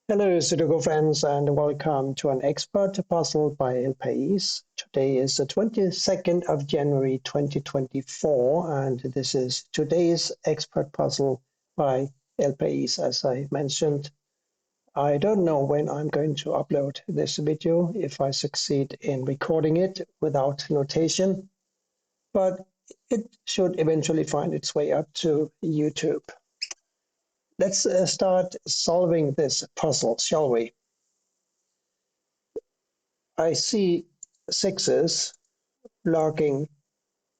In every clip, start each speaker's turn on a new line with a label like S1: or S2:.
S1: Hello, Sudoku friends, and welcome to an expert puzzle by País. Today is the 22nd of January 2024, and this is today's expert puzzle by País. As I mentioned, I don't know when I'm going to upload this video, if I succeed in recording it without notation, but it should eventually find its way up to YouTube. Let's start solving this puzzle, shall we? I see sixes blocking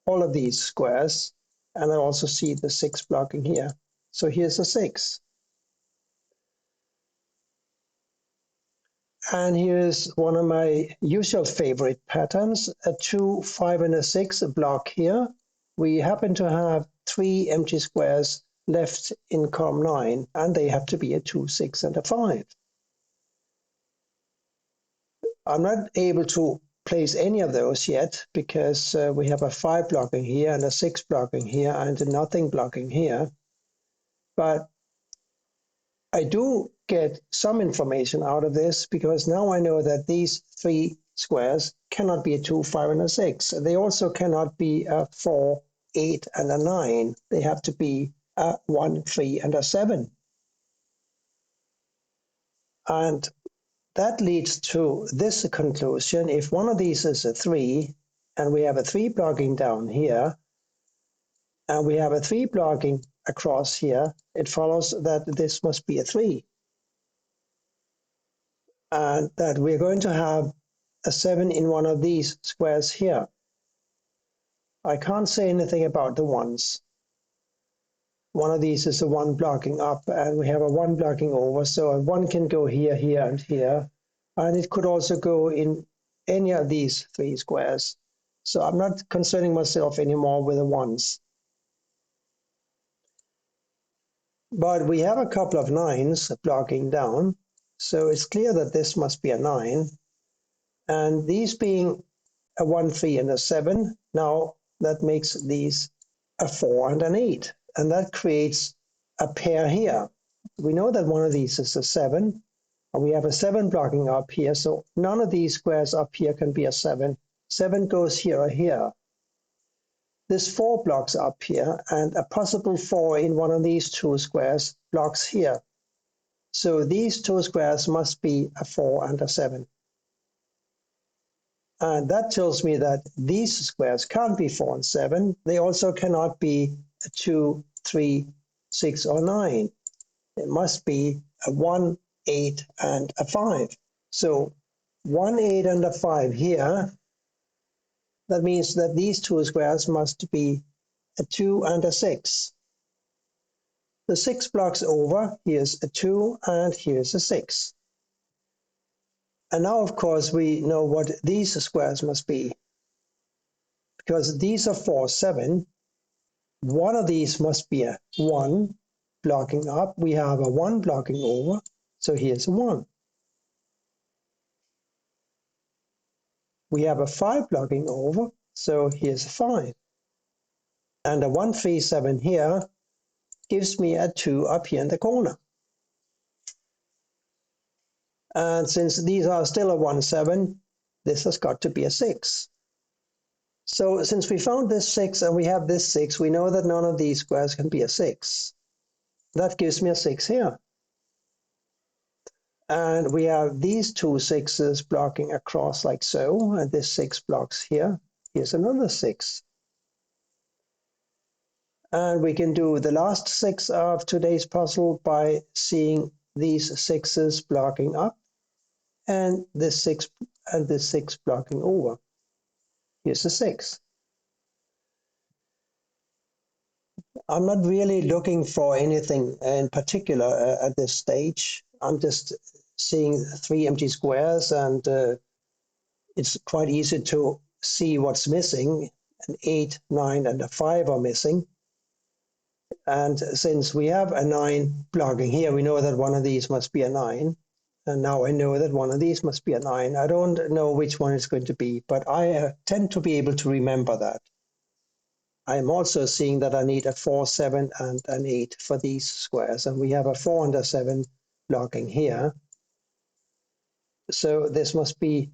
S1: all of these squares, and I also see the 6 blocking here. So here's a 6. And here's one of my usual favorite patterns, a 2, 5, and a 6 block here. We happen to have 3 empty squares left in column 9, and they have to be a 2, 6, and a 5. I'm not able to place any of those yet because we have a 5 blocking here and a 6 blocking here and nothing blocking here. But I do get some information out of this because now I know that these 3 squares cannot be a 2, 5, and a 6. They also cannot be a 4, 8, and a 9. They have to be a 1, 3, and a 7. And that leads to this conclusion. If one of these is a 3, and we have a 3 blocking down here, and we have a 3 blocking across here, it follows that this must be a 3. And that we're going to have a 7 in one of these squares here. I can't say anything about the ones. One of these is a 1 blocking up, and we have a 1 blocking over, so a 1 can go here, here, and here. And it could also go in any of these 3 squares. So I'm not concerning myself anymore with the ones. But we have a couple of 9s blocking down, so it's clear that this must be a 9. And these being a 1, 3, and a 7, now that makes these a 4 and an 8. And that creates a pair here. We know that one of these is a 7, and we have a 7 blocking up here, so none of these squares up here can be a 7. 7 goes here or here. This 4 blocks up here, and a possible 4 in one of these 2 squares blocks here. So these 2 squares must be a 4 and a 7. And that tells me that these squares can't be 4 and 7. They also cannot be a 2, 3, 6, or 9. It must be a 1, 8, and a 5. So 1, 8, and a 5 here. That means that these 2 squares must be a 2 and a 6. The 6 blocks over, here's a 2 and here's a 6. And now, of course, we know what these squares must be. Because these are 4, 7. One of these must be a 1 blocking up. We have a 1 blocking over, so here's a 1. We have a 5 blocking over, so here's a 5. And a 1, 3, 7 here gives me a 2 up here in the corner. And since these are still a 1, 7, this has got to be a 6. So since we found this 6 and we have this 6, we know that none of these squares can be a 6. That gives me a 6 here. And we have these 2 sixes blocking across like so, and this 6 blocks here. Here's another 6. And we can do the last 6 of today's puzzle by seeing these 6s blocking up and this 6 blocking over. Here's a 6. I'm not really looking for anything in particular at this stage. I'm just seeing 3 empty squares, and it's quite easy to see what's missing. An 8, 9, and a 5 are missing. And since we have a 9 blocking here, we know that one of these must be a 9. And now I know that one of these must be a 9. I don't know which one it's going to be, but I tend to be able to remember that. I'm also seeing that I need a 4, 7, and an 8 for these squares. And we have a 4 and a 7 blocking here. So this must be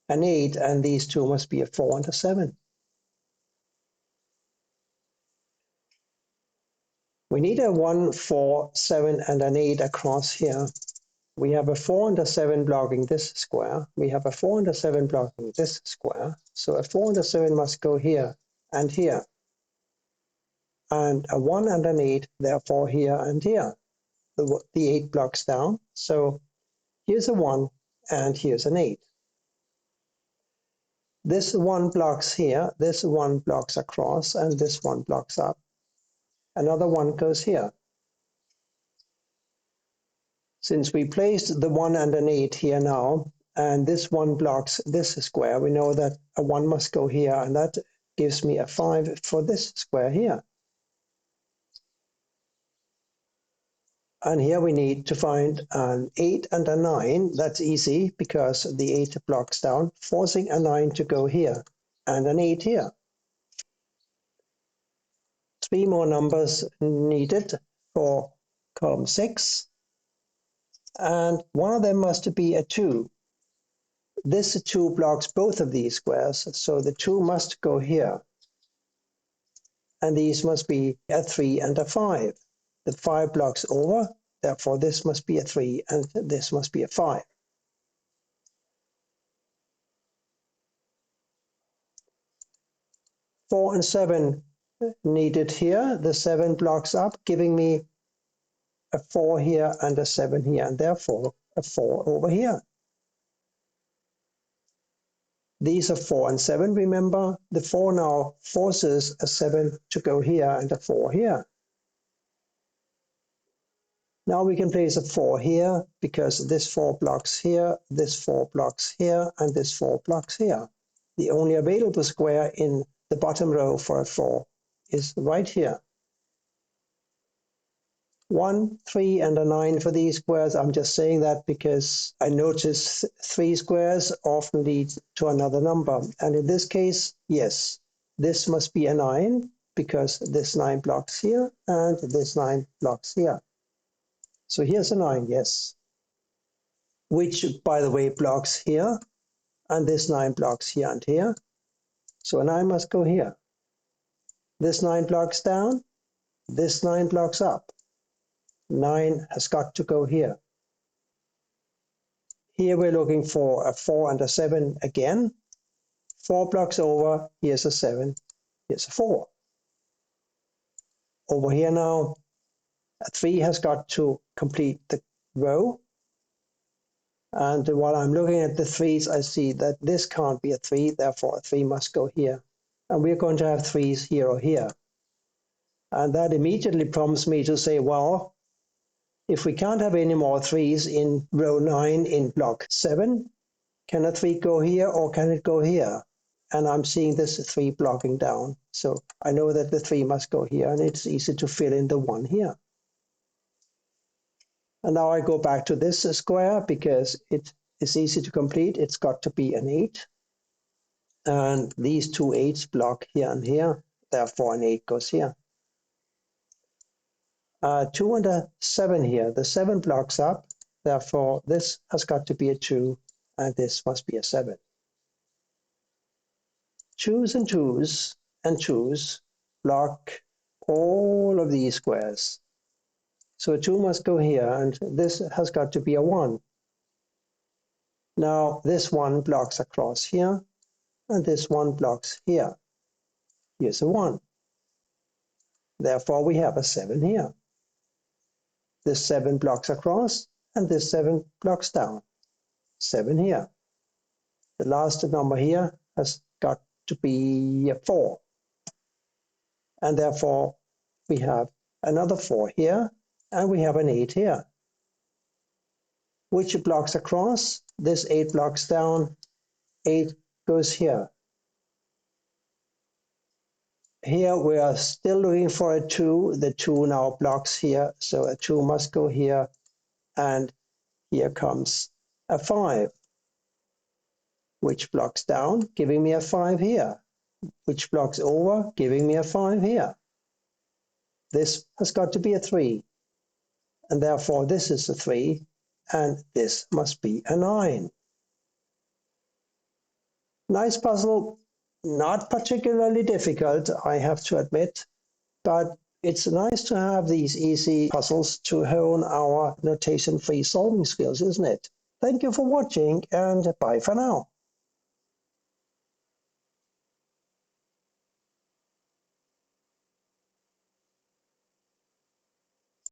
S1: an 8, and these two must be a 4 and a 7. We need a 1, 4, 7, and an 8 across here. We have a 4 and a 7 blocking this square. We have a 4 and a 7 blocking this square. So a 4 and a 7 must go here and here. And a 1 and an 8, therefore here and here. The 8 blocks down. So here's a 1 and here's an 8. This 1 blocks here, this 1 blocks across, and this 1 blocks up. Another 1 goes here. Since we placed the 1 and an 8 here now, and this 1 blocks this square, we know that a 1 must go here, and that gives me a 5 for this square here. And here we need to find an 8 and a 9. That's easy because the 8 blocks down, forcing a 9 to go here, and an 8 here. 3 more numbers needed for column 6. And one of them must be a 2. This 2 blocks both of these squares, so the 2 must go here. And these must be a 3 and a 5. The 5 blocks over, therefore this must be a 3 and this must be a 5. Four and 7 needed here. The 7 blocks up, giving me a 4 here and a 7 here, and therefore a 4 over here. These are 4 and 7, remember? The 4 now forces a 7 to go here and a 4 here. Now we can place a 4 here because this 4 blocks here, this 4 blocks here, and this 4 blocks here. The only available square in the bottom row for a 4 is right here. 1, 3, and a 9 for these squares. I'm just saying that because I notice 3 squares often lead to another number. And in this case, yes, this must be a 9 because this 9 blocks here and this 9 blocks here. So here's a 9, yes, which, by the way, blocks here, and this 9 blocks here and here. So a 9 must go here. This 9 blocks down, this 9 blocks up. 9 has got to go here. Here we're looking for a 4 and a 7 again. 4 blocks over, here's a 7, here's a 4. Over here now, a 3 has got to complete the row. And while I'm looking at the 3s, I see that this can't be a 3, therefore a 3 must go here. And we're going to have 3s here or here. And that immediately prompts me to say, well, if we can't have any more 3s in row 9 in block 7, can a 3 go here or can it go here? And I'm seeing this 3 blocking down. So I know that the 3 must go here, and it's easy to fill in the 1 here. And now I go back to this square because it is easy to complete. It's got to be an 8. And these 2 8s block here and here. Therefore, an 8 goes here. 2 and a 7 here. The 7 blocks up. Therefore, this has got to be a 2, and this must be a 7. 2s and 2s and 2s block all of these squares. So a 2 must go here, and this has got to be a 1. Now, this 1 blocks across here, and this 1 blocks here. Here's a 1. Therefore, we have a 7 here. This 7 blocks across, and this 7 blocks down. 7 here. The last number here has got to be a 4. And therefore, we have another 4 here, and we have an 8 here. Which blocks across? This 8 blocks down, 8 goes here. Here we are still looking for a 2. The 2 now blocks here, so a 2 must go here, and here comes a 5, which blocks down, giving me a 5 here, which blocks over, giving me a 5 here. This has got to be a 3, and therefore this is a 3, and this must be a 9. Nice puzzle, not particularly difficult, I have to admit, but it's nice to have these easy puzzles to hone our notation-free solving skills, isn't it? Thank you for watching, and bye for now.